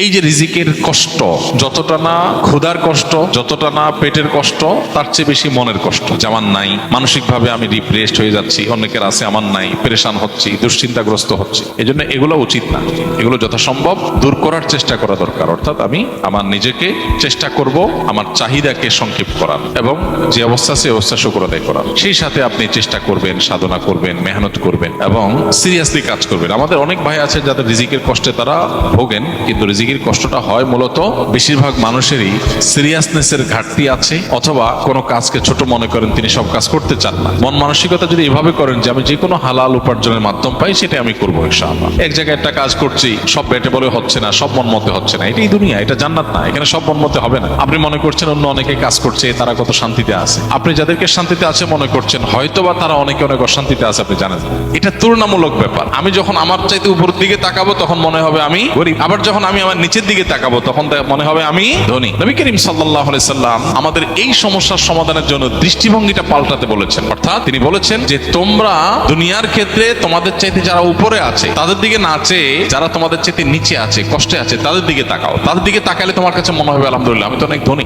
এই যে রিজিকের কষ্ট, যতটা না ক্ষুধার কষ্ট, যতটা না পেটের কষ্ট, তার চেয়ে বেশি মনের কষ্ট। আমার নাই, মানসিকভাবে আমি ডিপ্রেসড হয়ে যাচ্ছি, অনেকের আছে আমার নাই, পেরেশান হচ্ছি, দুশ্চিন্তাগ্রস্ত হচ্ছি। এজন্য এগুলো উচিত না, এগুলো যথাসম্ভব দূর করার চেষ্টা করা দরকার। অর্থাৎ আমি আমার নিজেকে চেষ্টা করব আমার চাহিদাকে সংক্ষেপ করার এবং যে অবস্থা সে অবস্থা শুকর আদায় করার। সেই সাথে আপনি চেষ্টা করবেন, সাধনা করবেন, মেহনত করবেন এবং সিরিয়াসলি কাজ করবেন। আমাদের অনেক ভাই আছে যাদের রিজিকের কষ্টে তারা ভোগেন, কিন্তু রিজিকের কষ্টটা হয় মূলত বেশিরভাগ মানুষেরই সিরিয়াসনেসের ঘাটতি আছে, অথবা কোনো কাজকে ছোট মনে করেন, তিনি সব কাজ করতে চান না। মন মানসিকতা যদি এভাবে করেন যে আমি যে কোনো হালাল উপার্জনের মাধ্যম পাই সেটা আমি করবো ইনশাআল্লাহ। এক জায়গায় একটা কাজ করছি, সব বেটে বলে হচ্ছে না, সব মন মতে হচ্ছে না, এটাই দুনিয়া, এটা জান্নাত না, এখানে সব মন মতে হবে না। আপনি মনে করছেন অন্য অনেকে কাজ করছে, তারা কত শান্তিতে আছে, আপনি যাদেরকে শান্তিতে আছে মনে করছেন হয়তোবা তারা অনেকে অনেক অশান্তিতে আছে, আপনি জানেন। এটা তুলনামূলক ব্যাপার। আমি যখন আমার চাইতে উপরের দিকে তাকাবো তখন মনে হবে আমি গরিব, আবার যখন আমি আমার নিচের দিকে তাকাবো তখন মনে হবে আমি ধনী। নবী করিম সাল্লাল্লাহু আলাইহি সাল্লাম আমাদের এই সমস্যার সমাধানের জন্য দৃষ্টিভঙ্গিটা পাল্টাতে বলেছেন। অর্থাৎ তিনি বলেছেন যে তোমরা দুনিয়ার ক্ষেত্রে তোমাদের চাইতে যারা উপরে আছে তাদের দিকে না চেয়ে যারা তোমাদের চাইতে নিচে আছে, কষ্টে আছে, তাদের দিকে তাকাও। তাদের দিকে তাকালে তোমার কাছে মনে হবে আলহামদুলিল্লাহ আমি তো অনেক ধনী।